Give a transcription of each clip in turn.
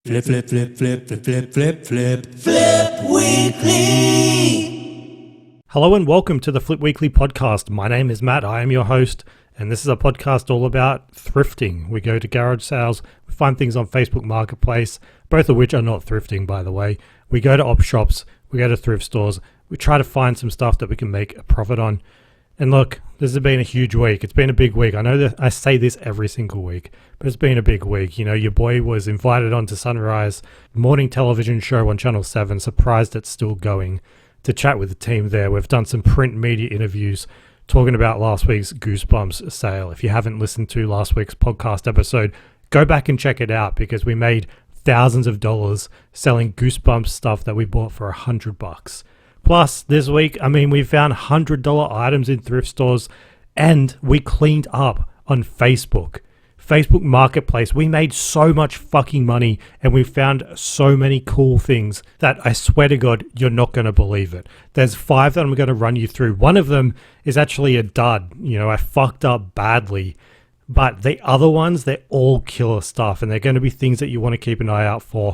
Flip, flip, flip, flip, flip, flip, flip, flip, Flip Weekly. Hello and welcome to the Flip Weekly podcast. My name is Matt. I am your host, and this is a podcast all about thrifting. We go to garage sales, we find things on Facebook Marketplace, both of which are not thrifting, by the way. We go to op shops, we go to thrift stores, we try to find some stuff that we can make a profit on. And look, this has been a huge week. It's been a big week. I know that I say this every single week, but it's been a big week. You know, your boy was invited onto Sunrise morning television show on Channel 7, surprised it's still going, to chat with the team there. We've done some print media interviews talking about last week's Goosebumps sale. If you haven't listened to last week's podcast episode, go back and check it out because we made thousands of dollars selling Goosebumps stuff that we bought for $100. Plus, this week, we found $100 items in thrift stores and we cleaned up on Facebook Marketplace. We made so much fucking money and we found so many cool things that I swear to God, you're not going to believe it. There's 5 that I'm going to run you through. One of them is actually a dud. You know, I fucked up badly. But the other ones, they're all killer stuff and they're going to be things that you want to keep an eye out for.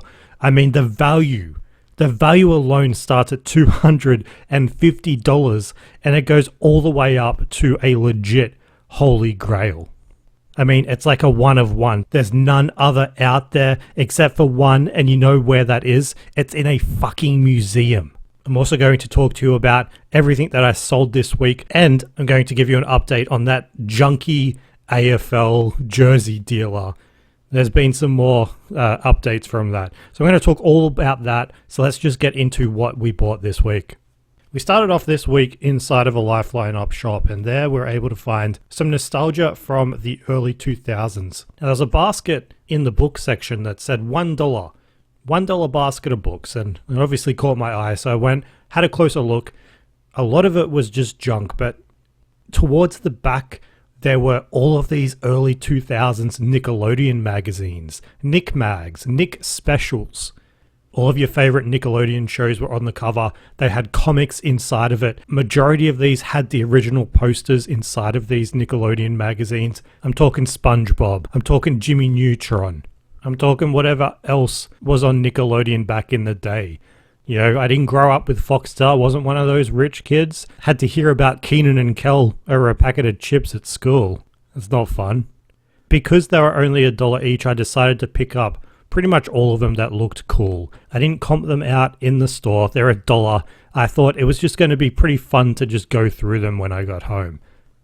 The value alone starts at $250 and it goes all the way up to a legit holy grail. It's like a one of one. There's none other out there except for one, and you know where that is? It's in a fucking museum. I'm also going to talk to you about everything that I sold this week, and I'm going to give you an update on that junky AFL jersey dealer. There's been some more updates from that. So I'm going to talk all about that. So let's just get into what we bought this week. We started off this week inside of a Lifeline op shop, and there we're able to find some nostalgia from the early 2000s. Now, there's a basket in the book section that said $1 basket of books, and it obviously caught my eye. So I went, had a closer look. A lot of it was just junk, but towards the back, there were all of these early 2000s Nickelodeon magazines, Nick Mags, Nick Specials. All of your favorite Nickelodeon shows were on the cover. They had comics inside of it. Majority of these had the original posters inside of these Nickelodeon magazines. I'm talking SpongeBob. I'm talking Jimmy Neutron. I'm talking whatever else was on Nickelodeon back in the day. You know, I didn't grow up with Foxstar, wasn't one of those rich kids. Had to hear about Keenan and Kel over a packet of chips at school. It's not fun. Because they were only $1 each, I decided to pick up pretty much all of them that looked cool. I didn't comp them out in the store. They're $1. I thought it was just going to be pretty fun to just go through them when I got home.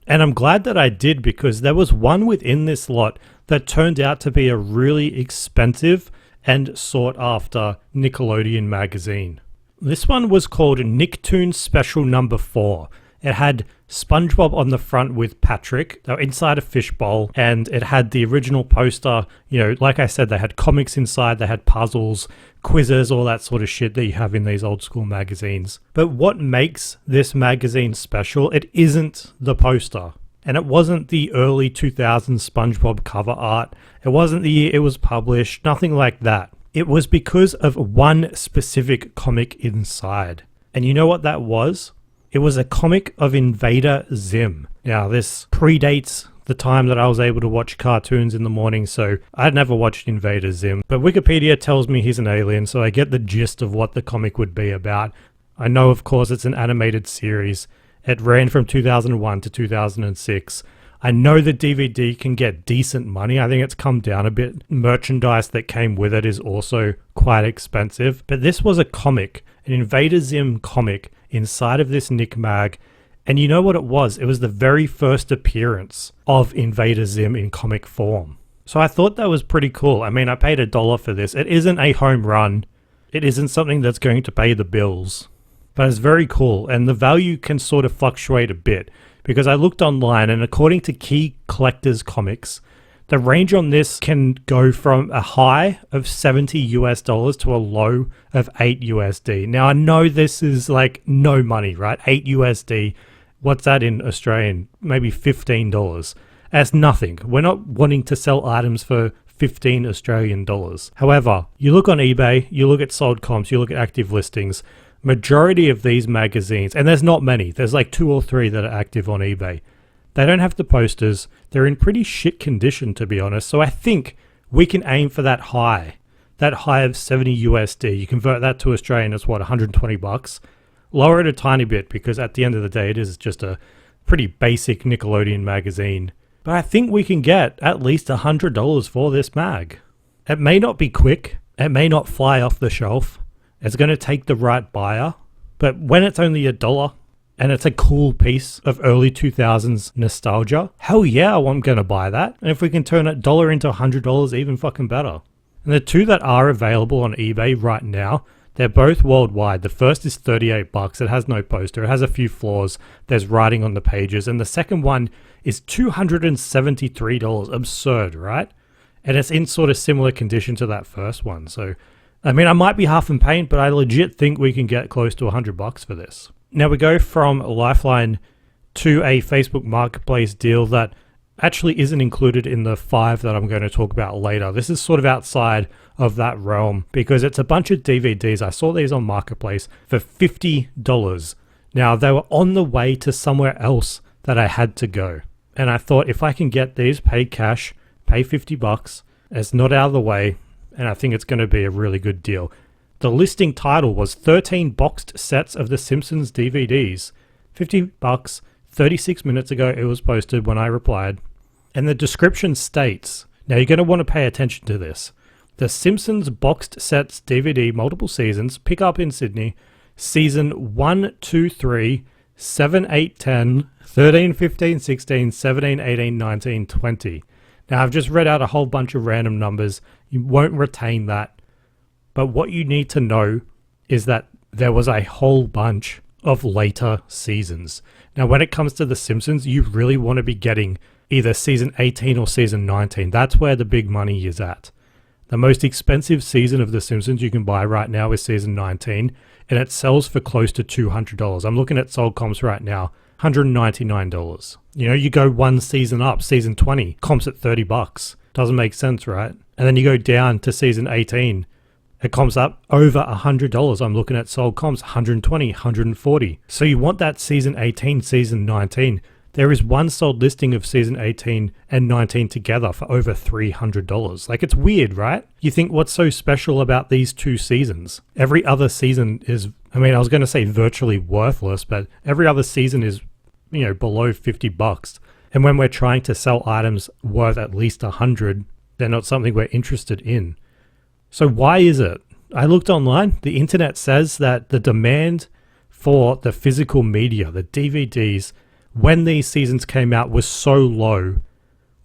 And I'm glad that I did, because there was one within this lot that turned out to be a really expensive and sought after Nickelodeon magazine. This one was called Nicktoons Special Number 4. It had SpongeBob on the front with Patrick. They were inside a fishbowl, and it had the original poster. You know, like I said, they had comics inside, they had puzzles, quizzes, all that sort of shit that you have in these old school magazines. But what makes this magazine special, it isn't the poster. And it wasn't the early 2000s SpongeBob cover art. It wasn't the year it was published, nothing like that. It was because of one specific comic inside. And you know what that was? It was a comic of Invader Zim. Now, this predates the time that I was able to watch cartoons in the morning, so I'd never watched Invader Zim. But Wikipedia tells me he's an alien, so I get the gist of what the comic would be about. I know, of course, it's an animated series. It ran from 2001 to 2006. I know the DVD can get decent money. I think it's come down a bit. Merchandise that came with it is also quite expensive. But this was a comic, an Invader Zim comic inside of this Nick Mag. And you know what it was? It was the very first appearance of Invader Zim in comic form. So I thought that was pretty cool. I paid $1 for this. It isn't a home run. It isn't something that's going to pay the bills. But it's very cool, and the value can sort of fluctuate a bit, because I looked online, and according to Key Collectors Comics, the range on this can go from a high of $70 to a low of $8. Now, I know this is like no money, right? $8. What's that in Australian? Maybe $15. That's nothing. We're not wanting to sell items for 15 Australian dollars. However, you look on eBay, you look at sold comps, you look at active listings, majority of these magazines, and there's not many, there's like 2 or 3 that are active on eBay. They don't have the posters. They're in pretty shit condition, to be honest. So I think we can aim for that high that high of 70 USD, you convert that to Australian, it's what, 120 bucks? Lower it a tiny bit because at the end of the day, it is just a pretty basic Nickelodeon magazine. But I think we can get at least $100 for this mag. It may not be quick. It may not fly off the shelf. It's going to take the right buyer. But when it's only $1 and it's a cool piece of early 2000s nostalgia, hell yeah, I'm going to buy that. And if we can turn $1 into $100, even fucking better. And the two that are available on eBay right now, they're both worldwide. The first is 38 bucks. It has no poster. It has a few flaws. There's writing on the pages. And the second one is $273. Absurd, right? And it's in sort of similar condition to that first one. So, I mean, I might be half in paint, but I legit think we can get close to $100 for this. Now we go from Lifeline to a Facebook Marketplace deal that actually isn't included in the 5 that I'm going to talk about later. This is sort of outside of that realm because it's a bunch of DVDs. I saw these on Marketplace for $50. Now they were on the way to somewhere else that I had to go. And I thought if I can get these, pay cash, pay $50, it's not out of the way, and I think it's going to be a really good deal. The listing title was 13 boxed sets of The Simpsons DVDs. $50, 36 minutes ago it was posted when I replied. And the description states, now you're going to want to pay attention to this. The Simpsons boxed sets DVD, multiple seasons, pick up in Sydney, season 1, 2, 3, 7, 8, 10, 13, 15, 16, 17, 18, 19, 20. Now I've just read out a whole bunch of random numbers. You won't retain that. But what you need to know is that there was a whole bunch of later seasons. Now when it comes to The Simpsons, you really want to be getting either season 18 or season 19. That's where the big money is at. The most expensive season of The Simpsons you can buy right now is season 19, and it sells for close to $200. I'm looking at sold comps right now, $199. You know, you go one season up, season 20, comps at $30. Doesn't make sense, right? And then you go down to season 18, it comps up over $100. I'm looking at sold comps, 120, 140. So you want that season 18, season 19. There is one sold listing of season 18 and 19 together for over $300. Like, it's weird, right? You think, what's so special about these two seasons? Every other season is, I mean, I was going to say virtually worthless, but every other season is, you know, below $50. And when we're trying to sell items worth at least 100, they're not something we're interested in. So why is it? I looked online. The internet says that the demand for the physical media, the DVDs, when these seasons came out was so low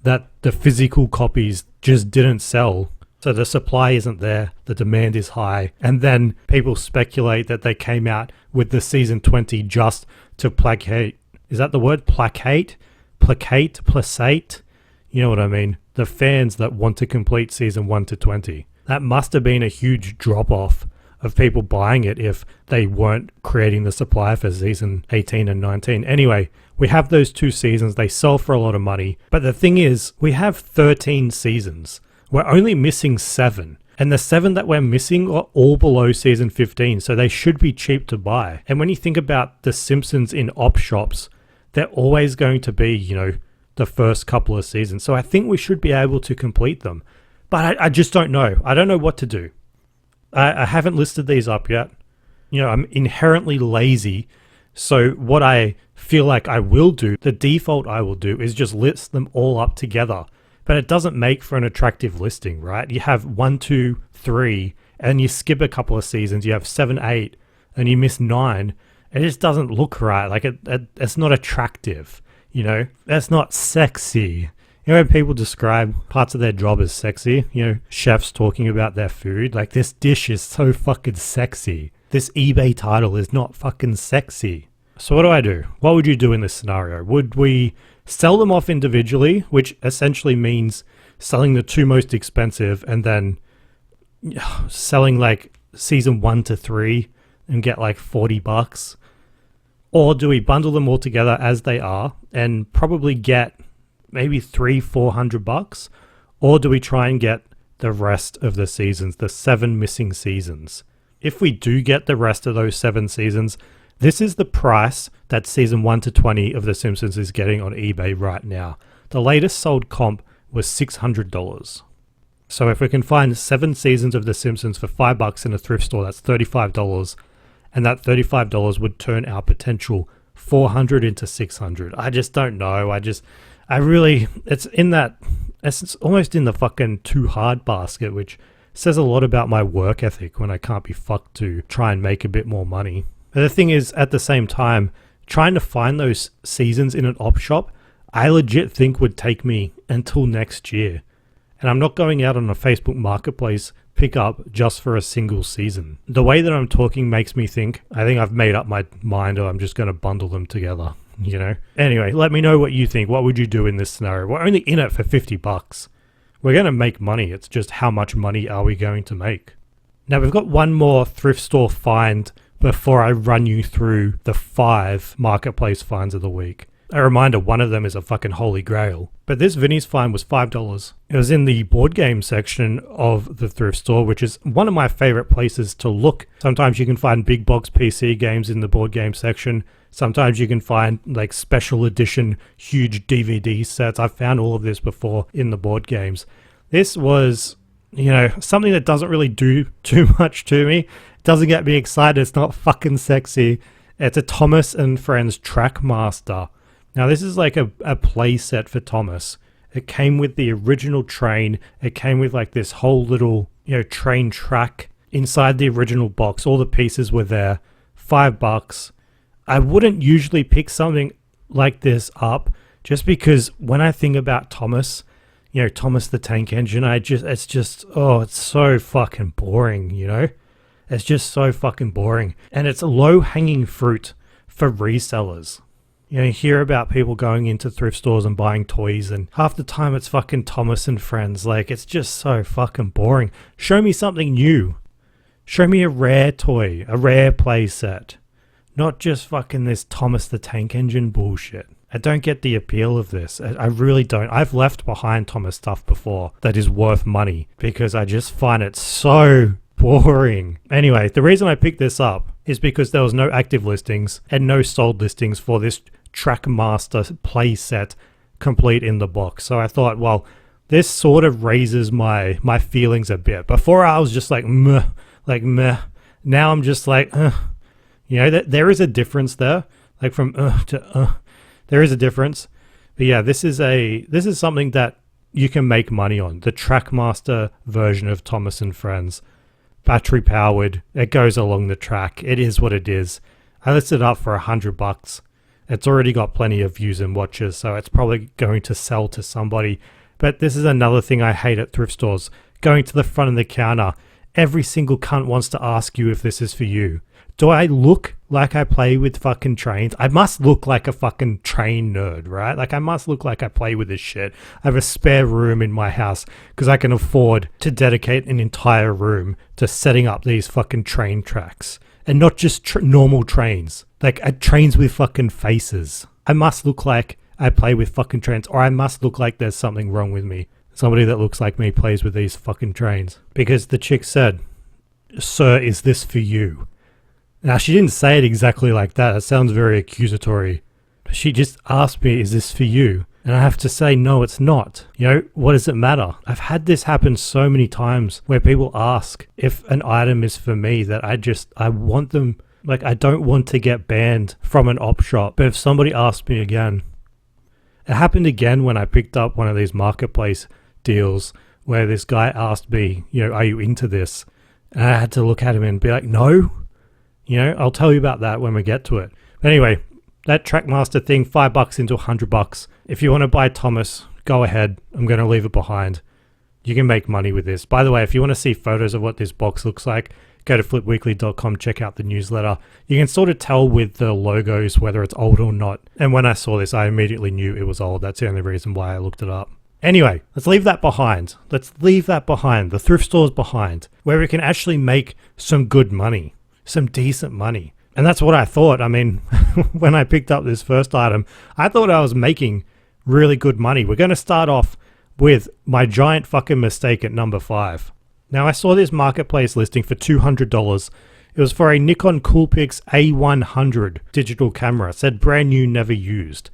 that the physical copies just didn't sell. So the supply isn't there, the demand is high, and then people speculate that they came out with the season 20 just to placate. Is that the word? Placate? Placate? You know what I mean? The fans that want to complete season 1 to 20. That must have been a huge drop-off of people buying it if they weren't creating the supply for season 18 and 19. Anyway, we have those two seasons. They sell for a lot of money. But the thing is, we have 13 seasons. We're only missing 7. And the 7 that we're missing are all below season 15, so they should be cheap to buy. And when you think about The Simpsons in op shops, they're always going to be, you know, the first couple of seasons. So I think we should be able to complete them. But I just don't know. I don't know what to do. I haven't listed these up yet. You know, I'm inherently lazy. So what I feel like I will do, the default I will do, is just list them all up together. But it doesn't make for an attractive listing, right? You have 1, 2, 3, and you skip a couple of seasons. You have 7, 8, and you miss 9. It just doesn't look right. Like it's not attractive, you know? That's not sexy. You know when people describe parts of their job as sexy? You know, chefs talking about their food. Like, this dish is so fucking sexy. This eBay title is not fucking sexy. So what do I do? What would you do in this scenario? Would we sell them off individually, which essentially means selling the two most expensive and then selling like season 1 to 3 and get like $40? Or do we bundle them all together as they are and probably get maybe $300-400? Or do we try and get the rest of the seasons, the 7 missing seasons? If we do get the rest of those 7 seasons, this is the price that season 1 to 20 of The Simpsons is getting on eBay right now. The latest sold comp was $600. So if we can find 7 seasons of The Simpsons for $5 in a thrift store, that's $35. And that $35 would turn our potential 400 into 600. I just don't know. It's almost in the fucking too hard basket, which says a lot about my work ethic when I can't be fucked to try and make a bit more money. But the thing is, at the same time, trying to find those seasons in an op shop, I legit think would take me until next year. And I'm not going out on a Facebook marketplace pickup just for a single season. The way that I'm talking makes me think I think I've made up my mind, or I'm just going to bundle them together, you know? Anyway, let me know what you think. What would you do in this scenario? We're only in it for $50. We're going to make money. It's just how much money are we going to make? Now, we've got one more thrift store find before I run you through the 5 marketplace finds of the week. A reminder, one of them is a fucking holy grail. But this Vinnie's find was $5. It was in the board game section of the thrift store, which is one of my favorite places to look. Sometimes you can find big box PC games in the board game section. Sometimes you can find like special edition huge DVD sets. I've found all of this before in the board games. This was, you know, something that doesn't really do too much to me. It doesn't get me excited. It's not fucking sexy. It's a Thomas and Friends Trackmaster. Now, this is like a play set for Thomas. It came with the original train. It came with like this whole little, you know, train track inside the original box. All the pieces were there. $5. I wouldn't usually pick something like this up just because when I think about Thomas, you know, Thomas the Tank Engine, it's so fucking boring, you know? It's just so fucking boring. And it's low-hanging fruit for resellers. You know, you hear about people going into thrift stores and buying toys, and half the time it's fucking Thomas and Friends. Like, it's just so fucking boring. Show me something new. Show me a rare toy, a rare play set. Not just fucking this Thomas the Tank Engine bullshit. I don't get the appeal of this. I really don't. I've left behind Thomas stuff before that is worth money because I just find it so boring. Anyway, the reason I picked this up is because there was no active listings and no sold listings for this Trackmaster play set complete in the box. So I thought, well, this sort of raises my feelings a bit. Before I was just like meh. Now I'm just like, you know, there is a difference there, like from to there is a difference. But yeah, this is something that you can make money on. The Trackmaster version of Thomas and Friends, battery powered. It goes along the track. It is what it is. I listed it up for $100. It's already got plenty of views and watches, so it's probably going to sell to somebody. But this is another thing I hate at thrift stores. Going to the front of the counter, every single cunt wants to ask you if this is for you. Do I look like I play with fucking trains? I must look like a fucking train nerd, right? Like, I must look like I play with this shit. I have a spare room in my house because I can afford to dedicate an entire room to setting up these fucking train tracks. And not just normal trains. Like, trains with fucking faces. I must look like I play with fucking trains, or I must look like there's something wrong with me. Somebody that looks like me plays with these fucking trains. Because the chick said, "Sir, is this for you?" Now, she didn't say it exactly like that. It sounds very accusatory. But she just asked me, "Is this for you?" And I have to say, no, it's not. You know, what does it matter? I've had this happen so many times where people ask if an item is for me that I want them, like, I don't want to get banned from an op shop. But if somebody asks me again, it happened again when I picked up one of these marketplace deals where this guy asked me, you know, are you into this? And I had to look at him and be like, no, you know, I'll tell you about that when we get to it. But anyway, that Trackmaster thing, $5 into $100. If you want to buy Thomas, go ahead. I'm going to leave it behind. You can make money with this. By the way, if you want to see photos of what this box looks like, go to flipweekly.com, check out the newsletter. You can sort of tell with the logos whether it's old or not. And when I saw this, I immediately knew it was old. That's the only reason why I looked it up. Anyway, let's leave that behind. Let's leave that behind. The thrift store's behind, where we can actually make some good money, some decent money. And that's what I thought. I mean, when I picked up this first item, I thought I was making really good money. We're going to start off with my giant fucking mistake at number 5. Now, I saw this marketplace listing for $200. It was for a Nikon Coolpix A100 digital camera. It said brand new, never used.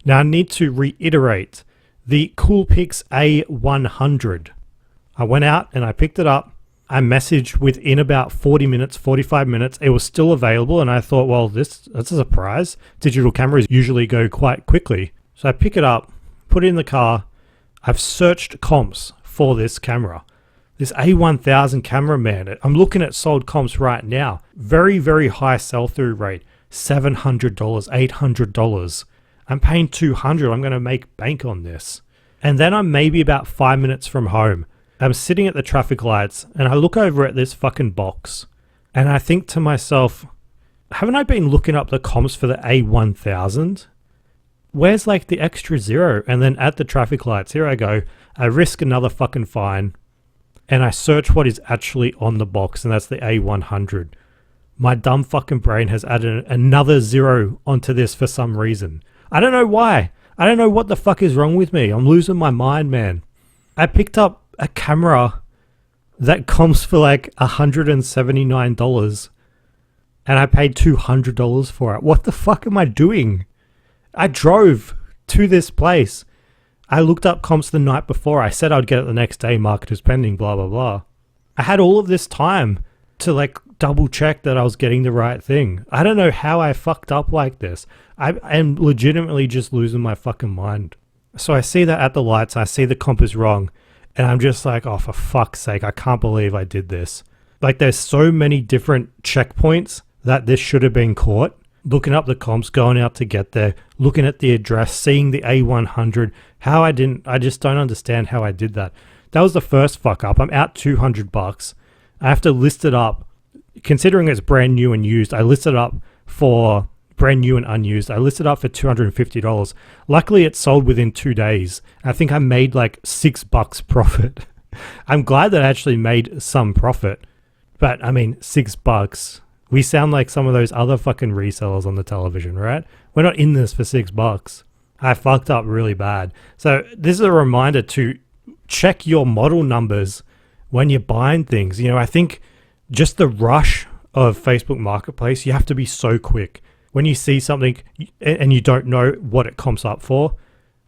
Now, I need to reiterate, the Coolpix A100. I went out and I picked it up. I messaged within about 40 minutes, 45 minutes. It was still available, and I thought, well, that's a surprise. Digital cameras usually go quite quickly. So I pick it up, put it in the car. I've searched comps for this camera. This A1000 camera, man, I'm looking at sold comps right now. Very, very high sell-through rate. $700, $800. I'm paying $200. I'm going to make bank on this. And then I'm maybe about 5 minutes from home. I'm sitting at the traffic lights and I look over at this fucking box and I think to myself, haven't I been looking up the comps for the A1000? Where's like the extra zero? And then at the traffic lights, here I go. I risk another fucking fine and I search what is actually on the box, and that's the A100. My dumb fucking brain has added another zero onto this for some reason. I don't know why. I don't know what the fuck is wrong with me. I'm losing my mind, man. I picked up a camera that comps for like $179 and I paid $200 for it. What the fuck am I doing? I drove to this place. I looked up comps the night before. I said I'd get it the next day, marketers pending, blah, blah, blah. I had all of this time to like double check that I was getting the right thing. I don't know how I fucked up like this. I am legitimately just losing my fucking mind. So I see that at the lights. I see the comp is wrong. And I'm just like, oh, for fuck's sake, I can't believe I did this. Like, there's so many different checkpoints that this should have been caught. Looking up the comps, going out to get there, looking at the address, seeing the A100. I just don't understand how I did that. That was the first fuck up. I'm out $200. I have to list it up. Considering it's brand new and used, I listed up for brand new and unused. I listed up for $250. Luckily, it sold within 2 days. I think I made like $6 profit. I'm glad that I actually made some profit. But I mean, $6. We sound like some of those other fucking resellers on the television, right? We're not in this for $6. I fucked up really bad. So this is a reminder to check your model numbers when you're buying things. You know, I think just the rush of Facebook Marketplace, you have to be so quick. When you see something and you don't know what it comps up for,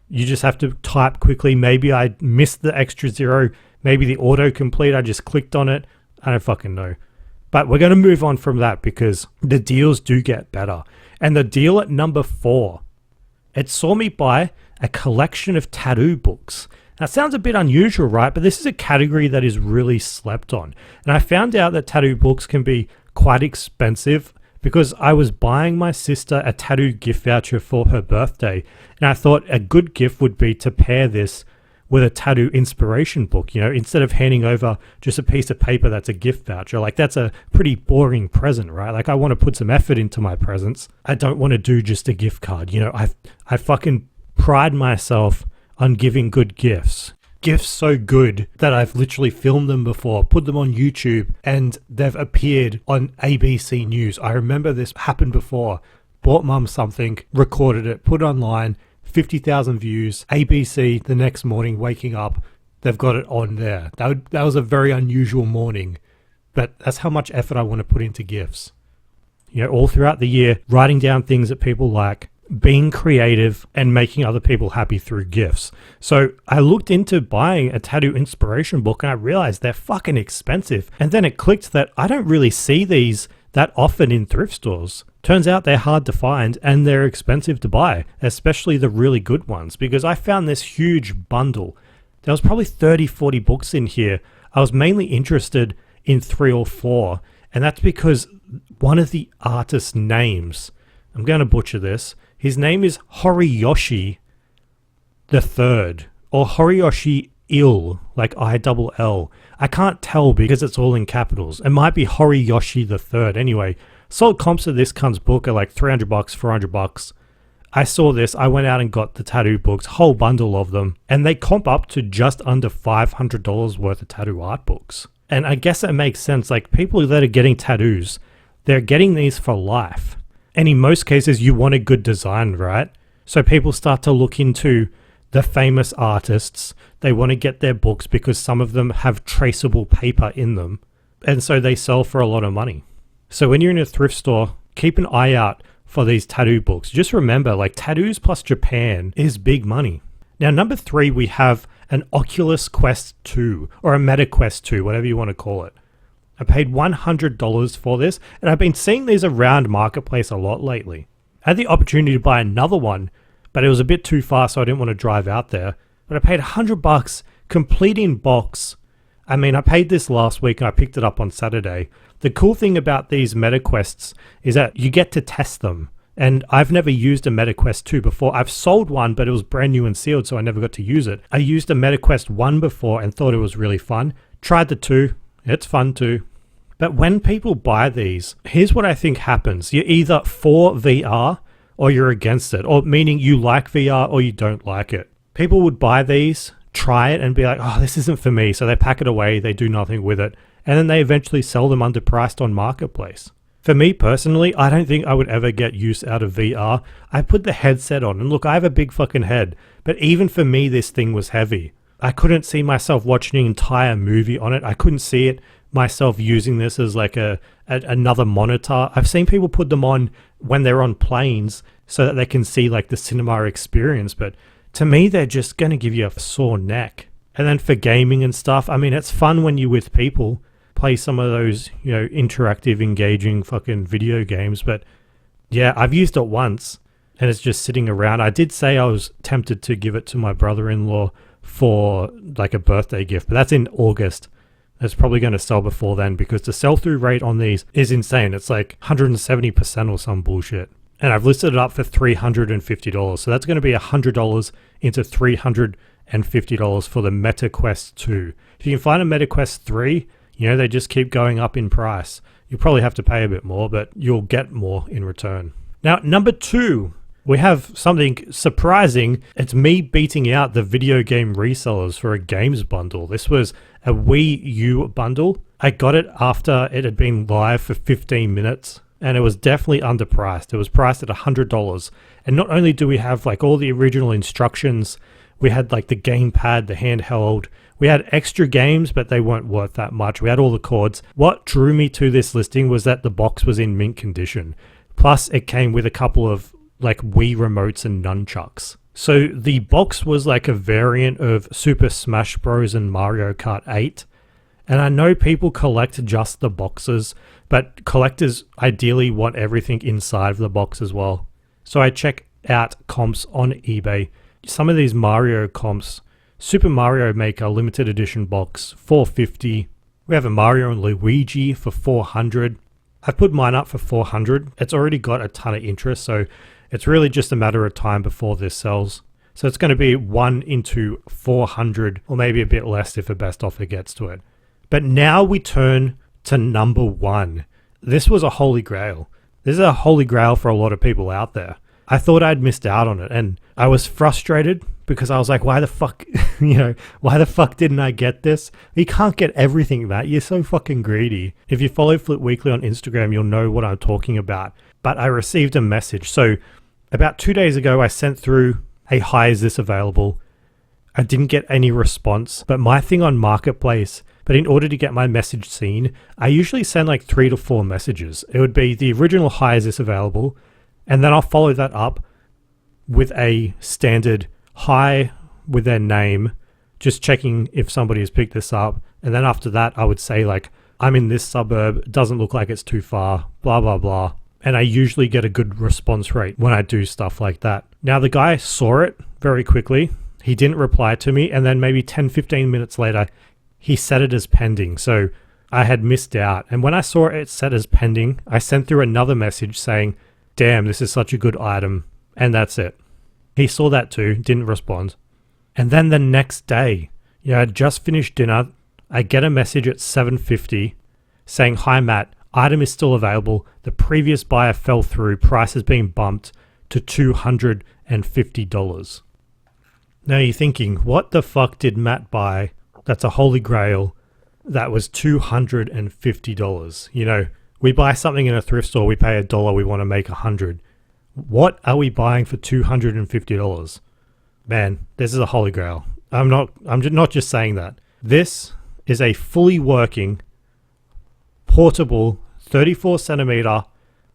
you just have to type quickly. Maybe I missed the extra zero. Maybe the autocomplete, I just clicked on it. I don't fucking know. But we're going to move on from that because the deals do get better. And the deal at number 4, it saw me buy a collection of tattoo books. Now, it sounds a bit unusual, right? But this is a category that is really slept on. And I found out that tattoo books can be quite expensive because I was buying my sister a tattoo gift voucher for her birthday. And I thought a good gift would be to pair this with a tattoo inspiration book, you know, instead of handing over just a piece of paper that's a gift voucher. Like, that's a pretty boring present, right? Like, I want to put some effort into my presents. I don't want to do just a gift card. You know, I fucking pride myself on giving good gifts. Gifts so good that I've literally filmed them before, put them on YouTube, and they've appeared on ABC News. I remember this happened before. Bought mum something, recorded it, put it online, 50,000 views. ABC the next morning, waking up, they've got it on there. That was a very unusual morning, but that's how much effort I want to put into gifts. You know, all throughout the year, writing down things that people like, being creative and making other people happy through gifts. So I looked into buying a tattoo inspiration book and I realized they're fucking expensive. And then it clicked that I don't really see these that often in thrift stores. Turns out they're hard to find and they're expensive to buy, especially the really good ones, because I found this huge bundle. There was probably 30, 40 books in here. I was mainly interested in 3 or 4, and that's because one of the artist's names, I'm going to butcher this, his name is Horiyoshi the Third, or Horiyoshi Ill, like I-double-L. I can't tell because it's all in capitals. It might be Horiyoshi the Third. Anyway, sold comps of this cunt's book are like $300, $400. I saw this. I went out and got the tattoo books, whole bundle of them, and they comp up to just under $500 worth of tattoo art books. And I guess it makes sense. Like, people that are getting tattoos, they're getting these for life. And in most cases, you want a good design, right? So people start to look into the famous artists. They want to get their books because some of them have traceable paper in them. And so they sell for a lot of money. So when you're in a thrift store, keep an eye out for these tattoo books. Just remember, like, tattoos plus Japan is big money. Now, number 3, we have an Oculus Quest 2, or a Meta Quest 2, whatever you want to call it. I paid $100 for this, and I've been seeing these around Marketplace a lot lately. I had the opportunity to buy another one, but it was a bit too far, so I didn't want to drive out there. But I paid $100, complete in box. I mean, I paid this last week and I picked it up on Saturday. The cool thing about these Meta Quests is that you get to test them. And I've never used a Meta Quest 2 before. I've sold one, but it was brand new and sealed, so I never got to use it. I used a Meta Quest 1 before and thought it was really fun. Tried the 2. It's fun too. But when people buy these, here's what I think happens. You're either for VR or you're against it, or meaning you like VR or you don't like it. People would buy these, try it and be like, oh, this isn't for me. So they pack it away, they do nothing with it. And then they eventually sell them underpriced on Marketplace. For me personally, I don't think I would ever get use out of VR. I put the headset on and look, I have a big fucking head. But even for me, this thing was heavy. I couldn't see myself watching an entire movie on it. I couldn't see it myself using this as like another monitor. I've seen people put them on when they're on planes so that they can see like the cinema experience. But to me, they're just going to give you a sore neck. And then for gaming and stuff, I mean, it's fun when you're with people, play some of those, you know, interactive, engaging fucking video games. But yeah, I've used it once and it's just sitting around. I did say I was tempted to give it to my brother-in-law for like a birthday gift, but that's in August. It's probably going to sell before then because the sell-through rate on these is insane. It's like 170% or some bullshit. And I've listed it up for $350. So that's going to be $100 into $350 for the Meta Quest 2. If you can find a Meta Quest 3, you know, they just keep going up in price. You'll probably have to pay a bit more, but you'll get more in return. Now, number 2, we have something surprising. It's me beating out the video game resellers for a games bundle. This was a Wii U bundle. I got it after it had been live for 15 minutes. And it was definitely underpriced. It was priced at $100. And not only do we have like all the original instructions, we had like the gamepad, the handheld. We had extra games, but they weren't worth that much. We had all the cords. What drew me to this listing was that the box was in mint condition. Plus, it came with a couple of like Wii remotes and nunchucks. So the box was like a variant of Super Smash Bros. And Mario Kart 8. And I know people collect just the boxes, but collectors ideally want everything inside of the box as well. So I check out comps on eBay. Some of these Mario comps, Super Mario Maker limited edition box, $450. We have a Mario and Luigi for $400. I've put mine up for $400. It's already got a ton of interest, so it's really just a matter of time before this sells. So it's going to be 1 into 400, or maybe a bit less if the best offer gets to it. But now we turn to number 1. This was a holy grail. This is a holy grail for a lot of people out there. I thought I'd missed out on it, and I was frustrated because I was like, why the fuck, why the fuck didn't I get this? You can't get everything, Matt. You're so fucking greedy. If you follow Flip Weekly on Instagram, you'll know what I'm talking about. But I received a message. So about 2 days ago, I sent through, hey, hi, is this available? I didn't get any response, but my thing on Marketplace, but in order to get my message seen, I usually send like 3 to 4 messages. It would be the original, hi, is this available? And then I'll follow that up with a standard hi with their name, just checking if somebody has picked this up. And then after that, I would say like, I'm in this suburb, it doesn't look like it's too far, blah, blah, blah. And I usually get a good response rate when I do stuff like that. Now the guy saw it very quickly. He didn't reply to me. And then maybe 10, 15 minutes later, he set it as pending. So I had missed out. And when I saw it set as pending, I sent through another message saying, damn, this is such a good item. And that's it. He saw that too, didn't respond. And then the next day, I'd just finished dinner. I get a message at 7:50 saying, hi, Matt, item is still available. The previous buyer fell through. Price has been bumped to $250. Now you're thinking, what the fuck did Matt buy? That's a holy grail. That was $250. We buy something in a thrift store, we pay $1, we want to make $100. What are we buying for $250? Man, this is a holy grail. I'm not just saying that. This is a fully working, portable, 34 centimeter,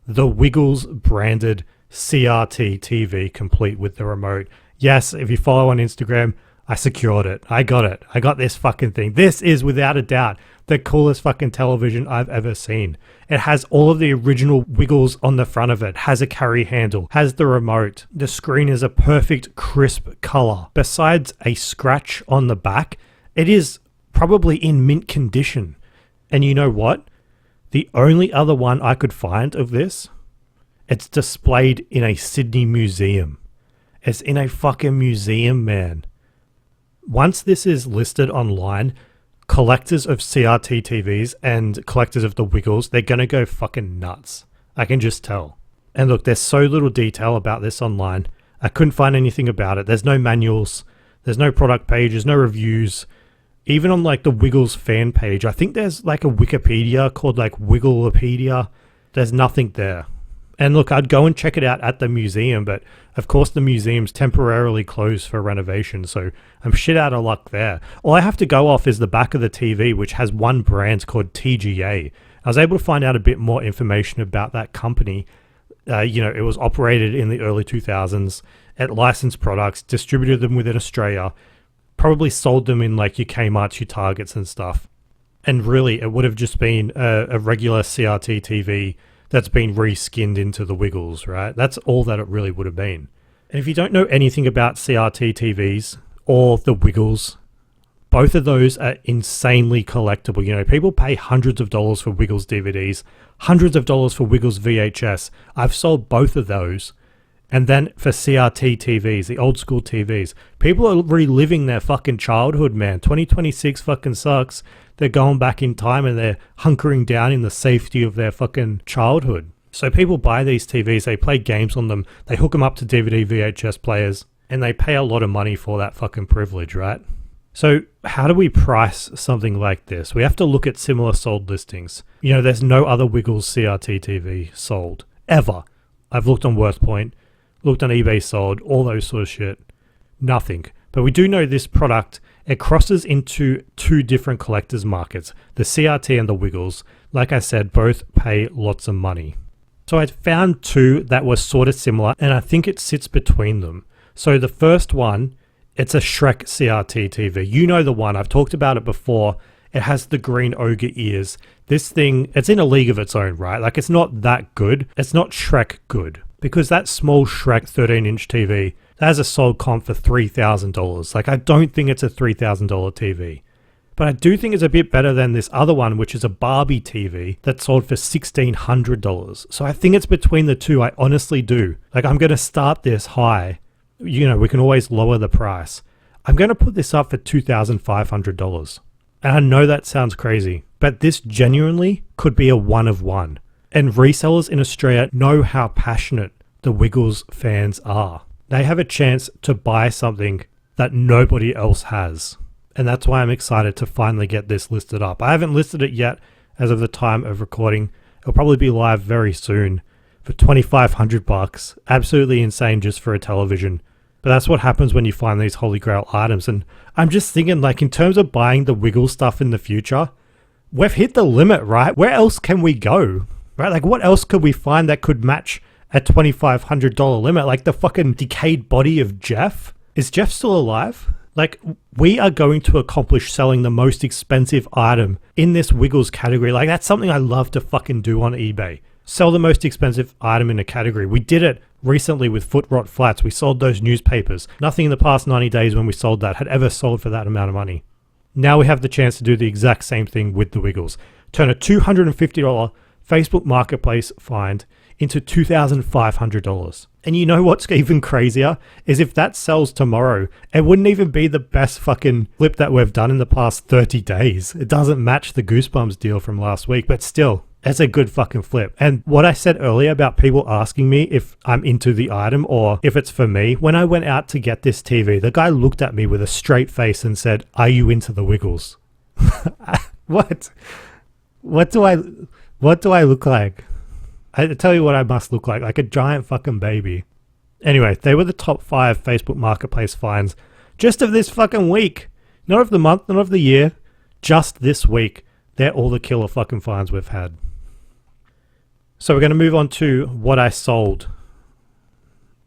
The Wiggles branded CRT TV, complete with the remote. Yes, if you follow on Instagram, I secured it. I got it. I got this fucking thing. This is without a doubt the coolest fucking television I've ever seen. It has all of the original wiggles on the front of it, has a carry handle, has the remote. The screen is a perfect crisp color. Besides a scratch on the back, it is probably in mint condition. And you know what? The only other one I could find of this, it's displayed in a Sydney museum. It's in a fucking museum, man. Once this is listed online, collectors of CRT TVs and collectors of the Wiggles, they're going to go fucking nuts. I can just tell. And look, there's so little detail about this online. I couldn't find anything about it. There's no manuals. There's no product pages, no reviews. Even on like the Wiggles fan page, I think there's like a Wikipedia called like Wigglepedia. There's nothing there. And look, I'd go and check it out at the museum, but of course the museum's temporarily closed for renovation, so I'm shit out of luck there. All I have to go off is the back of the TV, which has one brand called TGA. I was able to find out a bit more information about that company. It was operated in the early 2000s. It licensed products, distributed them within Australia, probably sold them in like your Kmart's, your Targets and stuff. And really, it would have just been a regular CRT TV that's been reskinned into the Wiggles, right? That's all that it really would have been. And if you don't know anything about CRT TVs or the Wiggles, both of those are insanely collectible. You know, people pay hundreds of dollars for Wiggles DVDs, hundreds of dollars for Wiggles VHS. I've sold both of those. And then for CRT TVs, the old school TVs, people are reliving their fucking childhood, man. 2026 fucking sucks. They're going back in time and they're hunkering down in the safety of their fucking childhood. So people buy these TVs, they play games on them, they hook them up to DVD VHS players, and they pay a lot of money for that fucking privilege, right? So how do we price something like this? We have to look at similar sold listings. You know, there's no other Wiggles CRT TV sold, ever. I've looked on WorthPoint, looked on eBay sold, all those sort of shit. Nothing. But we do know this product, it crosses into two different collectors markets, the CRT and the Wiggles. Like I said, both pay lots of money. So I found two that were sort of similar, and I think it sits between them. So the first one, it's a Shrek CRT TV. You know the one, I've talked about it before. It has the green ogre ears. This thing, it's in a league of its own, right? Like, it's not that good. It's not Shrek good. Because that small Shrek 13-inch TV, that has a sold comp for $3,000. Like, I don't think it's a $3,000 TV. But I do think it's a bit better than this other one, which is a Barbie TV that sold for $1,600. So I think it's between the two. I honestly do. Like, I'm going to start this high. You know, we can always lower the price. I'm going to put this up for $2,500. And I know that sounds crazy, but this genuinely could be a one of one. And resellers in Australia know how passionate the Wiggles fans are. They have a chance to buy something that nobody else has. And that's why I'm excited to finally get this listed up. I haven't listed it yet as of the time of recording. It'll probably be live very soon for $2,500. Absolutely insane just for a television. But that's what happens when you find these Holy Grail items. And I'm just thinking, like, in terms of buying the Wiggles stuff in the future, we've hit the limit, right? Where else can we go? Right? Like, what else could we find that could match a $2,500 limit? Like the fucking decayed body of Jeff? Is Jeff still alive? Like, we are going to accomplish selling the most expensive item in this Wiggles category. Like, that's something I love to fucking do on eBay. Sell the most expensive item in a category. We did it recently with Foot Rot Flats. We sold those newspapers. Nothing in the past 90 days when we sold that had ever sold for that amount of money. Now we have the chance to do the exact same thing with the Wiggles. Turn a $250 Facebook Marketplace find into $2,500. And you know what's even crazier is if that sells tomorrow, it wouldn't even be the best fucking flip that we've done in the past 30 days. It doesn't match the Goosebumps deal from last week, but still, it's a good fucking flip. And what I said earlier about people asking me if I'm into the item or if it's for me, when I went out to get this TV, the guy looked at me with a straight face and said, "Are you into the Wiggles?" What? What do I look like? I tell you what I must look like a giant fucking baby. Anyway, they were the top 5 Facebook Marketplace finds just of this fucking week. Not of the month, not of the year, just this week. They're all the killer fucking finds we've had. So we're going to move on to what I sold.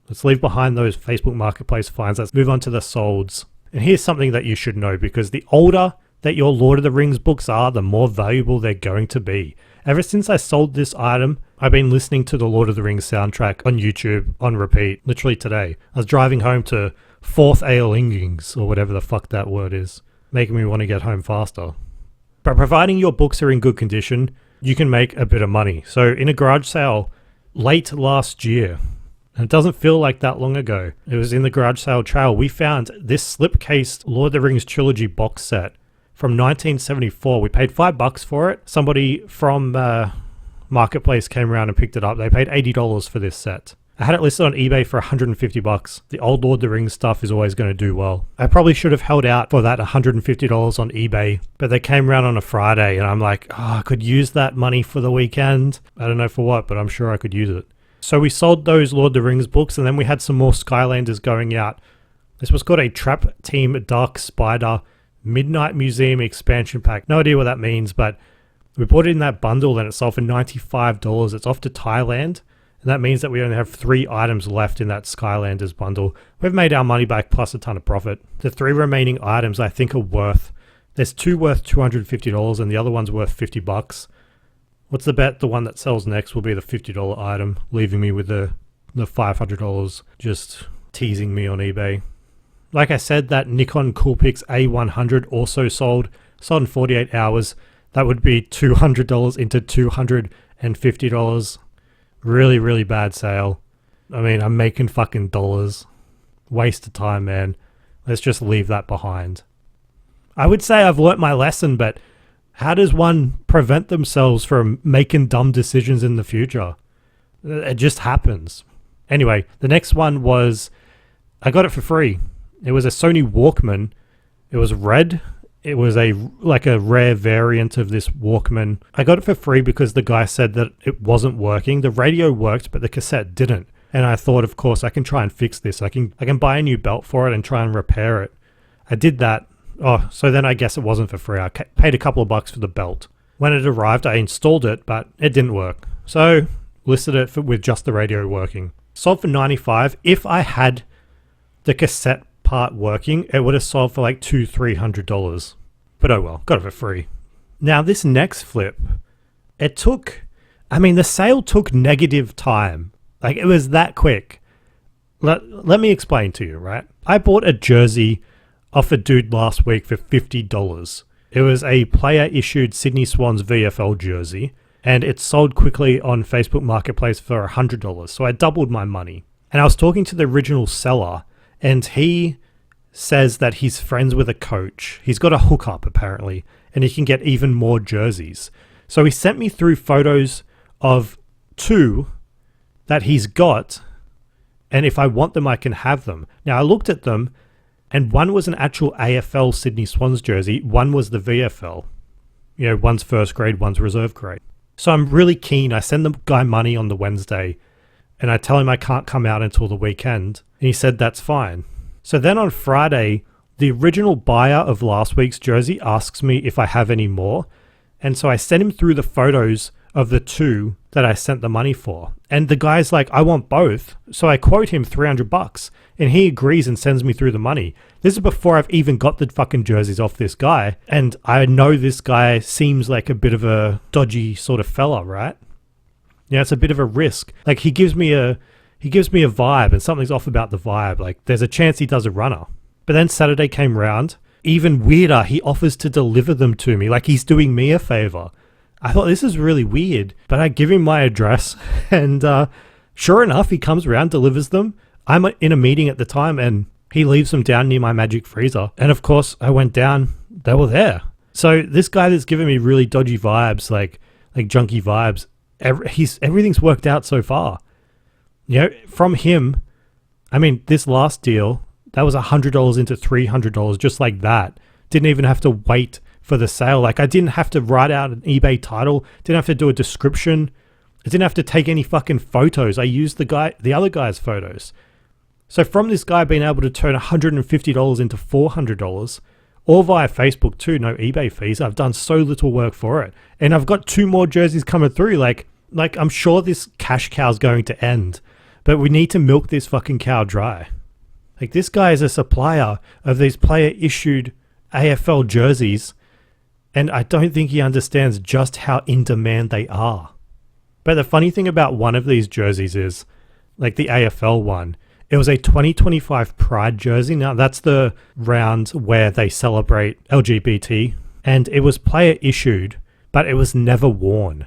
Let's leave behind those Facebook Marketplace finds. Let's move on to the solds. And here's something that you should know, because the older that your Lord of the Rings books are, the more valuable they're going to be. Ever since I sold this item, I've been listening to the Lord of the Rings soundtrack on YouTube on repeat, literally today. I was driving home to Fourth Aelingings, or whatever the fuck that word is, making me want to get home faster. But providing your books are in good condition, you can make a bit of money. So in a garage sale late last year, and it doesn't feel like that long ago, it was in the garage sale trail, we found this slipcased Lord of the Rings trilogy box set from 1974. We paid $5 for it. Somebody from Marketplace came around and picked it up. They paid $80 for this set. I had it listed on eBay for $150. The old Lord of the Rings stuff is always going to do well. I probably should have held out for that $150 on eBay, but they came around on a Friday and I'm like, I could use that money for the weekend. I don't know for what, but I'm sure I could use it. So we sold those Lord of the Rings books, and then we had some more Skylanders going out. This was called a Trap Team Dark Spider Midnight Museum expansion pack. No idea what that means, but we bought it in that bundle and it sold for $95. It's off to Thailand, and that means that we only have 3 items left in that Skylanders bundle. We've made our money back plus a ton of profit. The 3 remaining items I think are worth, there's 2 worth $250 and the other one's worth $50. What's the bet? The one that sells next will be the $50 item, leaving me with the $500 just teasing me on eBay. Like I said, that Nikon Coolpix A100 also sold in 48 hours. That would be $200 into $250. Really, really bad sale. I mean, I'm making fucking dollars. Waste of time, man. Let's just leave that behind. I would say I've learnt my lesson, but how does one prevent themselves from making dumb decisions in the future? It just happens. Anyway, the next one was, I got it for free. It was a Sony Walkman. It was red. It was a rare variant of this Walkman. I got it for free because the guy said that it wasn't working. The radio worked, but the cassette didn't. And I thought, of course, I can try and fix this. I can buy a new belt for it and try and repair it. I did that. Oh, so then I guess it wasn't for free. I paid a couple of bucks for the belt. When it arrived, I installed it, but it didn't work. So listed it with just the radio working. Sold for $95. If I had the cassette part working, it would have sold for like $200-$300. But oh well, got it for free. Now this next flip, the sale took negative time. Like, it was that quick. Let me explain to you, right? I bought a jersey off a dude last week for $50. It was a player-issued Sydney Swans VFL jersey, and it sold quickly on Facebook Marketplace for $100. So I doubled my money. And I was talking to the original seller, and he says that he's friends with a coach. He's got a hookup, apparently, and he can get even more jerseys. So he sent me through photos of 2 that he's got, and if I want them, I can have them. Now, I looked at them, and one was an actual AFL Sydney Swans jersey. One was the VFL. You know, one's first grade, one's reserve grade. So I'm really keen. I send the guy money on the Wednesday, and I tell him I can't come out until the weekend. And he said that's fine. So then on Friday, the original buyer of last week's jersey asks me if I have any more. And so I sent him through the photos of the 2 that I sent the money for. And the guy's like, I want both. So I quote him $300 and he agrees and sends me through the money. This is before I've even got the fucking jerseys off this guy. And I know this guy seems like a bit of a dodgy sort of fella, right? Yeah, it's a bit of a risk. Like, he gives me a vibe, and something's off about the vibe. Like, there's a chance he does a runner. But then Saturday came round. Even weirder, he offers to deliver them to me. Like, he's doing me a favor. I thought, this is really weird. But I give him my address, and sure enough, he comes around, delivers them. I'm in a meeting at the time, and he leaves them down near my magic freezer. And of course, I went down. They were there. So this guy that's giving me really dodgy vibes, like junky vibes, everything's worked out so far. You know, from him, I mean, this last deal, that was $100 into $300 just like that. Didn't even have to wait for the sale. Like, I didn't have to write out an eBay title. Didn't have to do a description. I didn't have to take any fucking photos. I used the other guy's photos. So from this guy being able to turn $150 into $400, all via Facebook too, no eBay fees. I've done so little work for it. And I've got 2 more jerseys coming through. Like I'm sure this cash cow's going to end. But we need to milk this fucking cow dry. Like, this guy is a supplier of these player-issued AFL jerseys, and I don't think he understands just how in demand they are. But the funny thing about one of these jerseys is, like the AFL one, it was a 2025 Pride jersey. Now, that's the round where they celebrate LGBT, and it was player-issued, but it was never worn.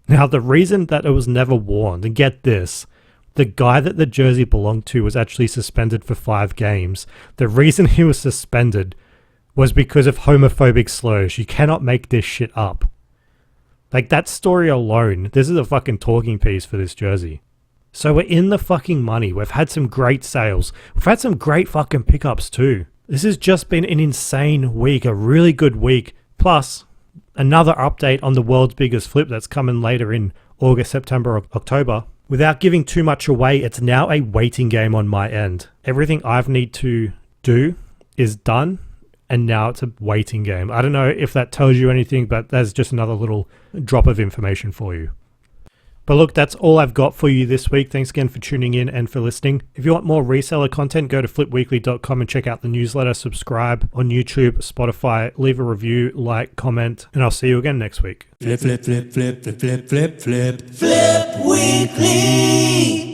Now, the reason that it was never worn, and get this, the guy that the jersey belonged to was actually suspended for 5 games. The reason he was suspended was because of homophobic slurs. You cannot make this shit up. Like, that story alone, this is a fucking talking piece for this jersey. So we're in the fucking money. We've had some great sales. We've had some great fucking pickups too. This has just been an insane week, a really good week. Plus, another update on the world's biggest flip that's coming later in August, September, or October. Without giving too much away, it's now a waiting game on my end. Everything I've need to do is done, and now it's a waiting game. I don't know if that tells you anything, but that's just another little drop of information for you. But look, that's all I've got for you this week. Thanks again for tuning in and for listening. If you want more reseller content, go to flipweekly.com and check out the newsletter. Subscribe on YouTube, Spotify, leave a review, like, comment, and I'll see you again next week. Flip, flip, flip, flip, flip, flip, flip, flip. Flip Weekly.